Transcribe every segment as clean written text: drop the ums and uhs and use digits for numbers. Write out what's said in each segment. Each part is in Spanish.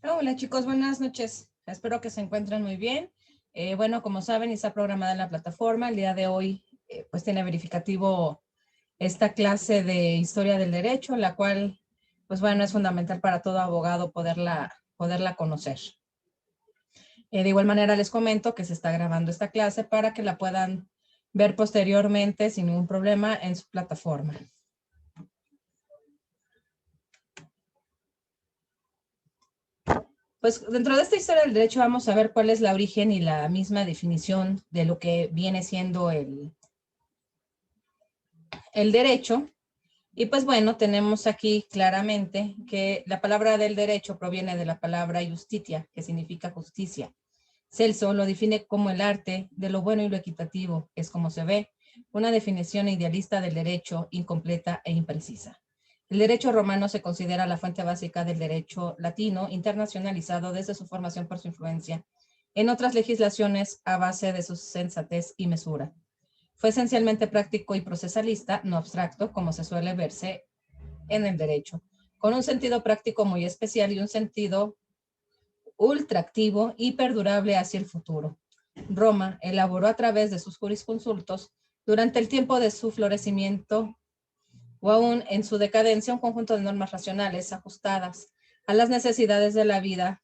Hola chicos, buenas noches. Espero que se encuentren muy bien. Bueno, como saben, está programada en la plataforma. El día de hoy, pues tiene verificativo esta clase de Historia del Derecho, la cual, pues bueno, es fundamental para todo abogado poderla conocer. De igual manera les comento que se está grabando esta clase para que la puedan ver posteriormente sin ningún problema en su plataforma. Pues dentro de esta historia del derecho vamos a ver cuál es la origen y la misma definición de lo que viene siendo el derecho. Y pues bueno, tenemos aquí claramente que la palabra del derecho proviene de la palabra justitia, que significa justicia. Celso lo define como el arte de lo bueno y lo equitativo, es como se ve, una definición idealista del derecho incompleta e imprecisa. El derecho romano se considera la fuente básica del derecho latino, internacionalizado desde su formación por su influencia en otras legislaciones a base de su sensatez y mesura. Fue esencialmente práctico y procesalista, no abstracto, como se suele verse en el derecho, con un sentido práctico muy especial y un sentido ultraactivo y perdurable hacia el futuro. Roma elaboró a través de sus jurisconsultos, durante el tiempo de su florecimiento o aún en su decadencia, un conjunto de normas racionales ajustadas a las necesidades de la vida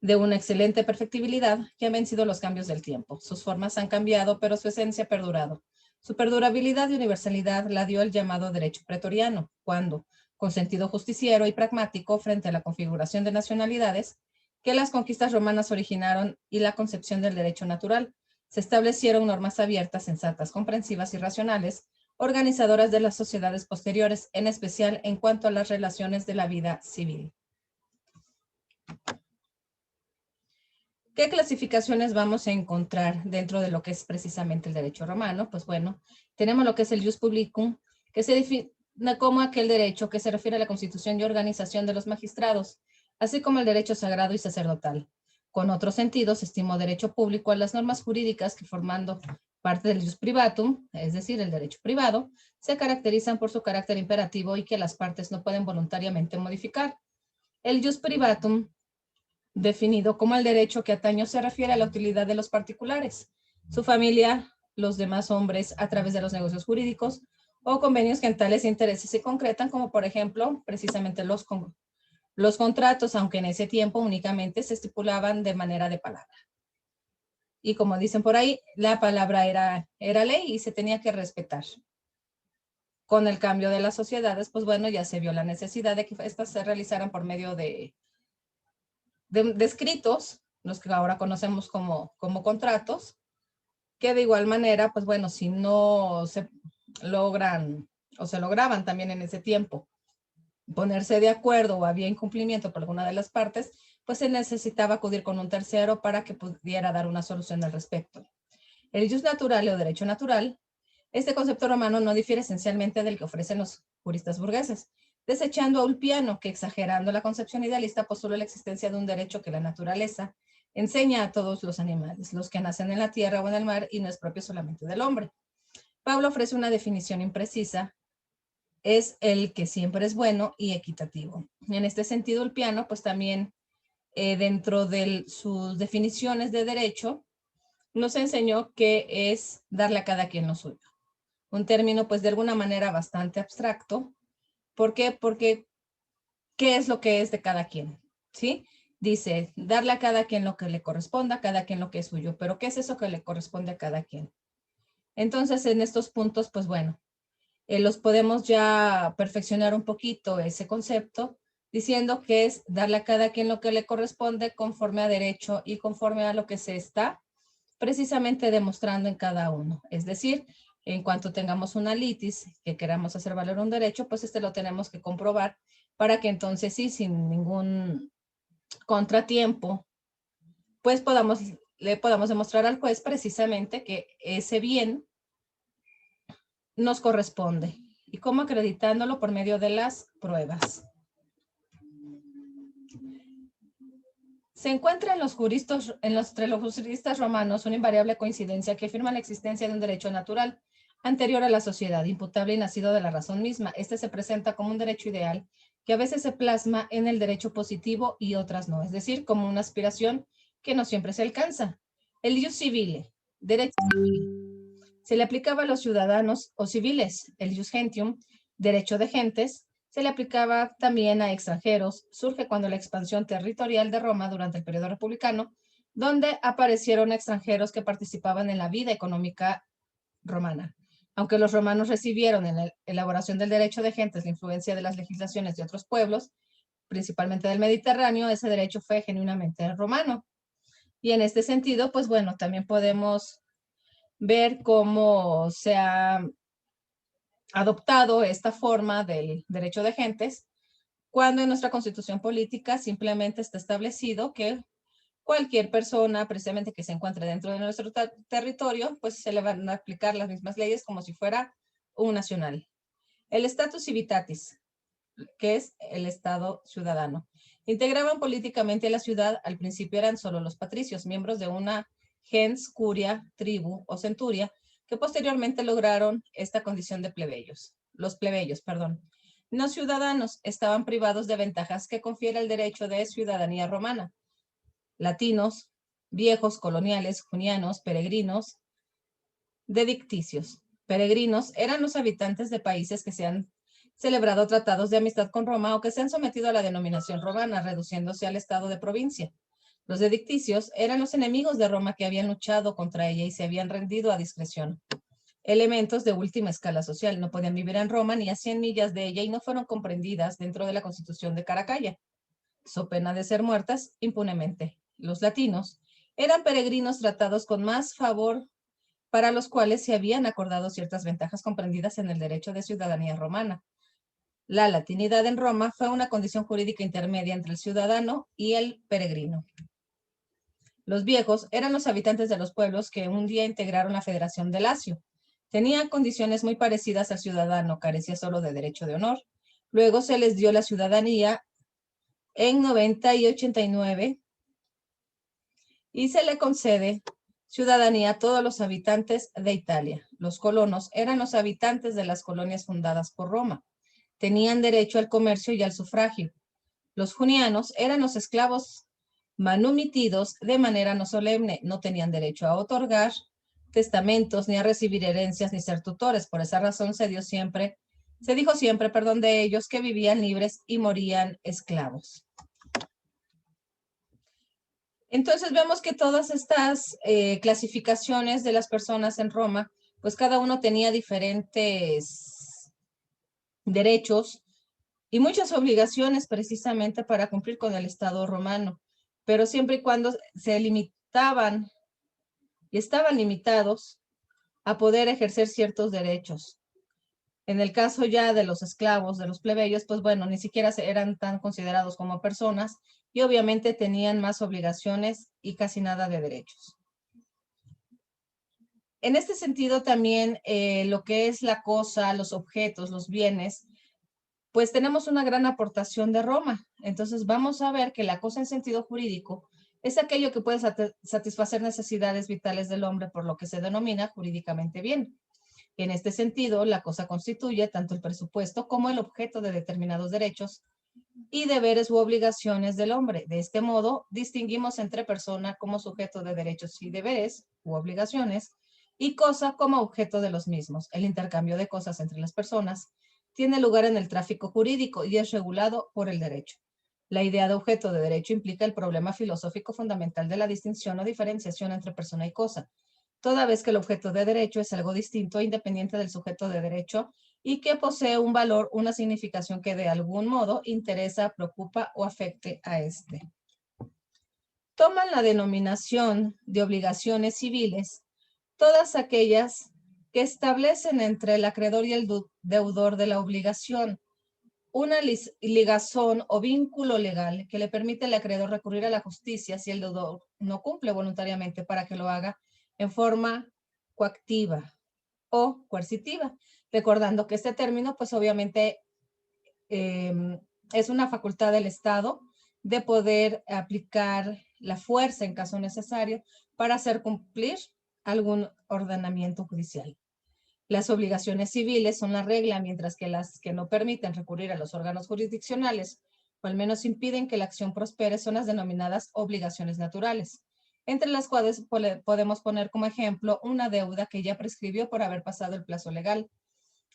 de una excelente perfectibilidad que han vencido los cambios del tiempo. Sus formas han cambiado, pero su esencia ha perdurado. Su perdurabilidad y universalidad la dio el llamado derecho pretoriano, cuando, con sentido justiciero y pragmático frente a la configuración de nacionalidades que las conquistas romanas originaron y la concepción del derecho natural, se establecieron normas abiertas, sensatas, comprensivas y racionales, organizadoras de las sociedades posteriores, en especial en cuanto a las relaciones de la vida civil. ¿Qué clasificaciones vamos a encontrar dentro de lo que es precisamente el derecho romano? Pues bueno, tenemos lo que es el jus publicum, que se define como aquel derecho que se refiere a la constitución y organización de los magistrados, así como el derecho sagrado y sacerdotal. Con otro sentido, se estimó derecho público a las normas jurídicas que, formando parte del jus privatum, es decir, el derecho privado, se caracterizan por su carácter imperativo y que las partes no pueden voluntariamente modificar. El jus privatum, definido como el derecho que atañe se refiere a la utilidad de los particulares, su familia, los demás hombres a través de los negocios jurídicos o convenios que en tales intereses se concretan, como por ejemplo precisamente los contratos, aunque en ese tiempo únicamente se estipulaban de manera de palabra. Y como dicen por ahí, la palabra era ley y se tenía que respetar. Con el cambio de las sociedades, pues bueno, ya se vio la necesidad de que estas se realizaran por medio de escritos, los que ahora conocemos como contratos, que de igual manera, pues bueno, si no se logran o se lograban también en ese tiempo ponerse de acuerdo o había incumplimiento por alguna de las partes, pues se necesitaba acudir con un tercero para que pudiera dar una solución al respecto. El jus naturale o derecho natural, este concepto romano no difiere esencialmente del que ofrecen los juristas burgueses, desechando a Ulpiano, que exagerando la concepción idealista postula la existencia de un derecho que la naturaleza enseña a todos los animales, los que nacen en la tierra o en el mar y no es propio solamente del hombre. Pablo ofrece una definición imprecisa, es el que siempre es bueno y equitativo. En este sentido, Ulpiano, pues también dentro de sus definiciones de derecho, nos enseñó que es darle a cada quien lo suyo. Un término, pues, de alguna manera bastante abstracto. ¿Por qué? Porque, ¿qué es lo que es de cada quien? ¿Sí? Dice, darle a cada quien lo que le corresponda, a cada quien lo que es suyo. Pero, ¿qué es eso que le corresponde a cada quien? Entonces, en estos puntos, pues bueno, los podemos ya perfeccionar un poquito ese concepto, diciendo que es darle a cada quien lo que le corresponde conforme a derecho y conforme a lo que se está precisamente demostrando en cada uno. Es decir, en cuanto tengamos una litis que queramos hacer valer un derecho, pues lo tenemos que comprobar para que entonces sí, sin ningún contratiempo, pues le podamos demostrar al juez precisamente que ese bien nos corresponde. ¿Y cómo? Acreditándolo por medio de las pruebas. Se encuentra entre los juristas romanos una invariable coincidencia que afirma la existencia de un derecho natural anterior a la sociedad, imputable y nacido de la razón misma. Este se presenta como un derecho ideal que a veces se plasma en el derecho positivo y otras no, es decir, como una aspiración que no siempre se alcanza. El ius civile, derecho civil, se le aplicaba a los ciudadanos o civiles. El ius gentium, derecho de gentes, se le aplicaba también a extranjeros. Surge cuando la expansión territorial de Roma durante el periodo republicano, donde aparecieron extranjeros que participaban en la vida económica romana. Aunque los romanos recibieron en la elaboración del derecho de gentes la influencia de las legislaciones de otros pueblos, principalmente del Mediterráneo, ese derecho fue genuinamente romano. Y en este sentido, pues bueno, también podemos ver cómo se ha adoptado esta forma del derecho de gentes, cuando en nuestra constitución política simplemente está establecido que cualquier persona precisamente que se encuentre dentro de nuestro territorio, pues se le van a aplicar las mismas leyes como si fuera un nacional. El status civitatis, que es el estado ciudadano. Integraban políticamente la ciudad, al principio eran solo los patricios, miembros de una gens, curia, tribu o centuria, que posteriormente lograron esta condición de plebeyos. Los plebeyos, perdón. No ciudadanos estaban privados de ventajas que confiere el derecho de ciudadanía romana. Latinos, viejos, coloniales, junianos, peregrinos, dedicticios. Peregrinos eran los habitantes de países que se han celebrado tratados de amistad con Roma o que se han sometido a la denominación romana, reduciéndose al estado de provincia. Los dedicticios eran los enemigos de Roma que habían luchado contra ella y se habían rendido a discreción. Elementos de última escala social, no podían vivir en Roma ni a 100 millas de ella y no fueron comprendidas dentro de la constitución de Caracalla, so pena de ser muertas impunemente. Los latinos eran peregrinos tratados con más favor, para los cuales se habían acordado ciertas ventajas comprendidas en el derecho de ciudadanía romana. La latinidad en Roma fue una condición jurídica intermedia entre el ciudadano y el peregrino. Los viejos eran los habitantes de los pueblos que un día integraron la Federación de Lacio. Tenían condiciones muy parecidas al ciudadano, carecía solo de derecho de honor. Luego se les dio la ciudadanía en 90 y 89 y se le concede ciudadanía a todos los habitantes de Italia. Los colonos eran los habitantes de las colonias fundadas por Roma. Tenían derecho al comercio y al sufragio. Los junianos eran los esclavos manumitidos de manera no solemne. No tenían derecho a otorgar testamentos, ni a recibir herencias, ni ser tutores. Por esa razón se dijo siempre, de ellos que vivían libres y morían esclavos. Entonces vemos que todas estas clasificaciones de las personas en Roma, pues cada uno tenía diferentes derechos y muchas obligaciones precisamente para cumplir con el Estado romano, pero siempre y cuando se limitaban y estaban limitados a poder ejercer ciertos derechos. En el caso ya de los esclavos, de los plebeyos, pues bueno, ni siquiera eran tan considerados como personas y obviamente tenían más obligaciones y casi nada de derechos. En este sentido también lo que es la cosa, los objetos, los bienes, pues tenemos una gran aportación de Roma. Entonces vamos a ver que la cosa en sentido jurídico es aquello que puede satisfacer necesidades vitales del hombre, por lo que se denomina jurídicamente bien. En este sentido, la cosa constituye tanto el presupuesto como el objeto de determinados derechos y deberes u obligaciones del hombre. De este modo, distinguimos entre persona como sujeto de derechos y deberes u obligaciones y cosa como objeto de los mismos. El intercambio de cosas entre las personas tiene lugar en el tráfico jurídico y es regulado por el derecho. La idea de objeto de derecho implica el problema filosófico fundamental de la distinción o diferenciación entre persona y cosa, toda vez que el objeto de derecho es algo distinto e independiente del sujeto de derecho y que posee un valor, una significación que de algún modo interesa, preocupa o afecte a este. Toman la denominación de obligaciones civiles todas aquellas que establecen entre el acreedor y el deudor de la obligación una ligazón o vínculo legal que le permite al acreedor recurrir a la justicia si el deudor no cumple voluntariamente para que lo haga en forma coactiva o coercitiva, recordando que este término pues obviamente es una facultad del Estado de poder aplicar la fuerza en caso necesario para hacer cumplir algún ordenamiento judicial. Las obligaciones civiles son la regla, mientras que las que no permiten recurrir a los órganos jurisdiccionales, o al menos impiden que la acción prospere, son las denominadas obligaciones naturales, entre las cuales podemos poner como ejemplo una deuda que ya prescribió por haber pasado el plazo legal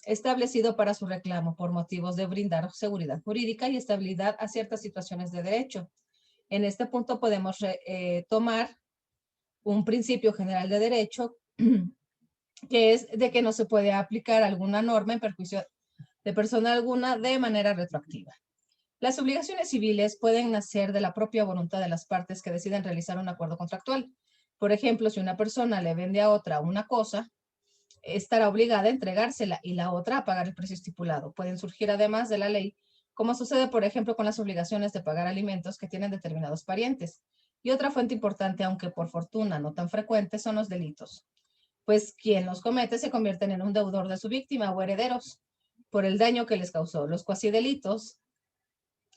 establecido para su reclamo por motivos de brindar seguridad jurídica y estabilidad a ciertas situaciones de derecho. En este punto podemos tomar un principio general de derecho que es de que no se puede aplicar alguna norma en perjuicio de persona alguna de manera retroactiva. Las obligaciones civiles pueden nacer de la propia voluntad de las partes que deciden realizar un acuerdo contractual. Por ejemplo, si una persona le vende a otra una cosa, estará obligada a entregársela y la otra a pagar el precio estipulado. Pueden surgir además de la ley, como sucede, por ejemplo, con las obligaciones de pagar alimentos que tienen determinados parientes. Y otra fuente importante, aunque por fortuna no tan frecuente, son los delitos. Pues quien los comete se convierten en un deudor de su víctima o herederos por el daño que les causó. Los cuasidelitos,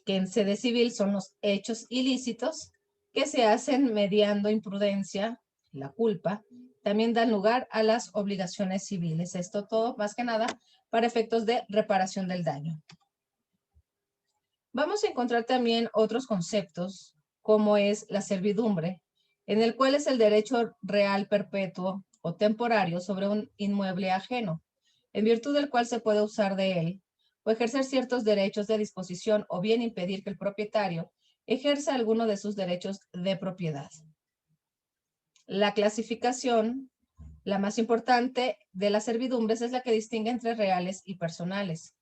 que en sede civil son los hechos ilícitos que se hacen mediando imprudencia, la culpa, también dan lugar a las obligaciones civiles. Esto todo, más que nada, para efectos de reparación del daño. Vamos a encontrar también otros conceptos, como es la servidumbre, en el cual es el derecho real perpetuo o temporario sobre un inmueble ajeno, en virtud del cual se puede usar de él o ejercer ciertos derechos de disposición o bien impedir que el propietario ejerza alguno de sus derechos de propiedad. La clasificación, la más importante de las servidumbres, es la que distingue entre reales y personales.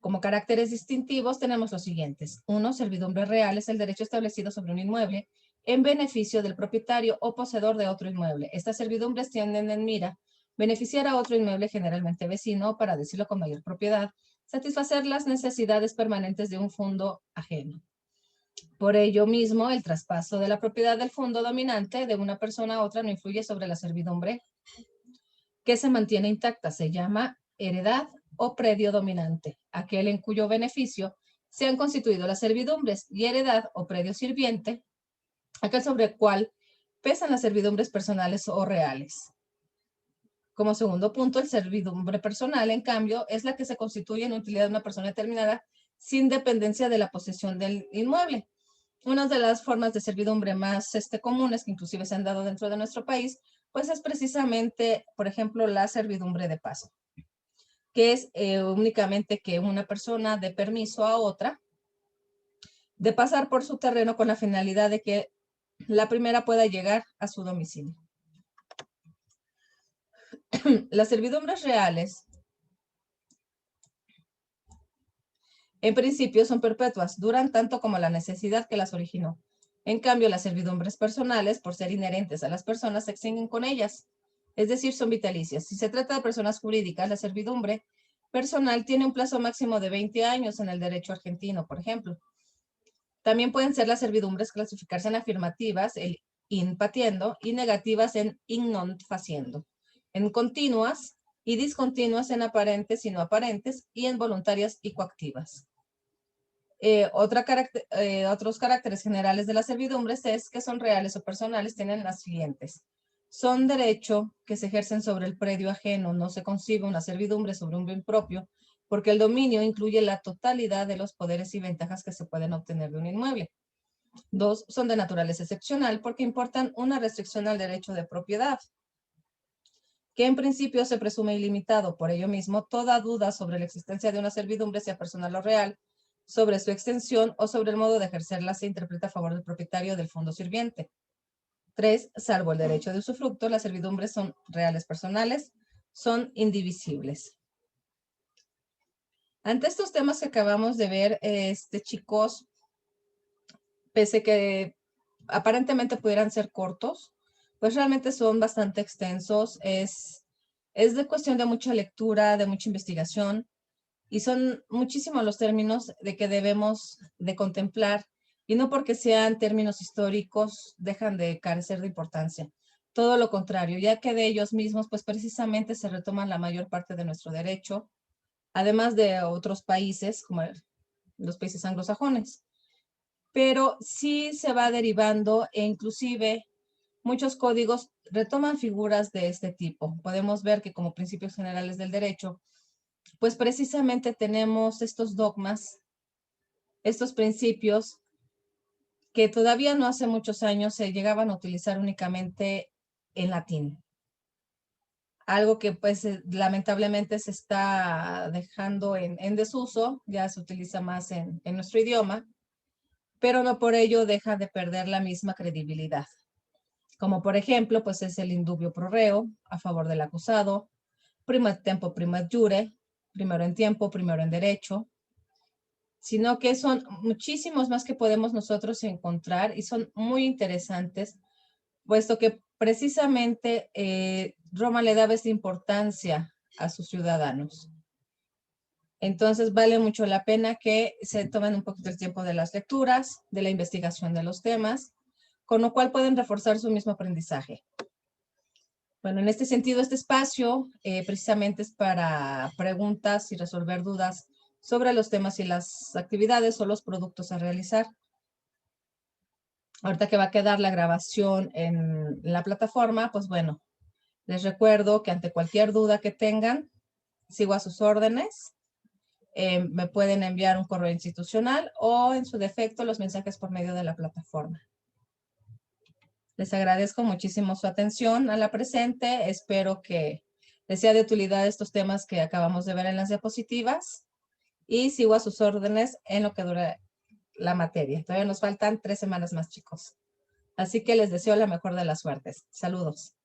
Como caracteres distintivos tenemos los siguientes. 1. Servidumbre real es el derecho establecido sobre un inmueble en beneficio del propietario o poseedor de otro inmueble. Estas servidumbres tienen en mira beneficiar a otro inmueble, generalmente vecino, para decirlo con mayor propiedad, satisfacer las necesidades permanentes de un fondo ajeno. Por ello mismo, el traspaso de la propiedad del fondo dominante de una persona a otra no influye sobre la servidumbre que se mantiene intacta. Se llama heredad o predio dominante, aquel en cuyo beneficio se han constituido las servidumbres, y heredad o predio sirviente, aquel sobre el cual pesan las servidumbres personales o reales. Como segundo punto, el servidumbre personal, en cambio, es la que se constituye en utilidad de una persona determinada sin dependencia de la posesión del inmueble. Una de las formas de servidumbre más comunes, que inclusive se han dado dentro de nuestro país, pues es precisamente, por ejemplo, la servidumbre de paso, que es únicamente que una persona dé permiso a otra de pasar por su terreno con la finalidad de que la primera pueda llegar a su domicilio. Las servidumbres reales, en principio, son perpetuas, duran tanto como la necesidad que las originó. En cambio, las servidumbres personales, por ser inherentes a las personas, se extinguen con ellas, es decir, son vitalicias. Si se trata de personas jurídicas, la servidumbre personal tiene un plazo máximo de 20 años en el derecho argentino, por ejemplo. También pueden ser las servidumbres clasificarse en afirmativas, el in patiendo, y negativas en in non faciendo, en continuas y discontinuas, en aparentes y no aparentes, y en voluntarias y coactivas. Otros caracteres generales de las servidumbres es que son reales o personales, tienen las siguientes. Son derecho que se ejercen sobre el predio ajeno. No se concibe una servidumbre sobre un bien propio, porque el dominio incluye la totalidad de los poderes y ventajas que se pueden obtener de un inmueble. 2. Son de naturaleza excepcional, porque importan una restricción al derecho de propiedad, que en principio se presume ilimitado. Por ello mismo, toda duda sobre la existencia de una servidumbre, sea personal o real, sobre su extensión o sobre el modo de ejercerla, se interpreta a favor del propietario del fondo sirviente. 3. Salvo el derecho de usufructo, las servidumbres son reales personales, son indivisibles. Ante estos temas que acabamos de ver, chicos, pese que aparentemente pudieran ser cortos, pues realmente son bastante extensos. Es de cuestión de mucha lectura, de mucha investigación, y son muchísimos los términos de que debemos de contemplar, y no porque sean términos históricos dejan de carecer de importancia. Todo lo contrario, ya que de ellos mismos, pues precisamente se retoman la mayor parte de nuestro derecho, además de otros países, como los países anglosajones. Pero sí se va derivando, e inclusive muchos códigos retoman figuras de este tipo. Podemos ver que como principios generales del derecho, pues precisamente tenemos estos dogmas, estos principios que todavía no hace muchos años se llegaban a utilizar únicamente en latín. Algo que pues lamentablemente se está dejando en desuso, ya se utiliza más en nuestro idioma, pero no por ello deja de perder la misma credibilidad. Como por ejemplo, pues es el indubio pro reo, a favor del acusado, prima tempo, prima jure, primero en tiempo, primero en derecho, sino que son muchísimos más que podemos nosotros encontrar y son muy interesantes, puesto que precisamente Roma le daba esta importancia a sus ciudadanos. Entonces vale mucho la pena que se tomen un poquito el tiempo de las lecturas, de la investigación de los temas, con lo cual pueden reforzar su mismo aprendizaje. Bueno, en este sentido, este espacio precisamente es para preguntas y resolver dudas sobre los temas y las actividades o los productos a realizar. Ahorita que va a quedar la grabación en la plataforma, pues bueno, les recuerdo que ante cualquier duda que tengan, sigo a sus órdenes. Me pueden enviar un correo institucional o en su defecto los mensajes por medio de la plataforma. Les agradezco muchísimo su atención a la presente. Espero que les sea de utilidad estos temas que acabamos de ver en las diapositivas y sigo a sus órdenes en lo que dura la materia. Todavía nos faltan 3 semanas más, chicos. Así que les deseo la mejor de las suertes. Saludos.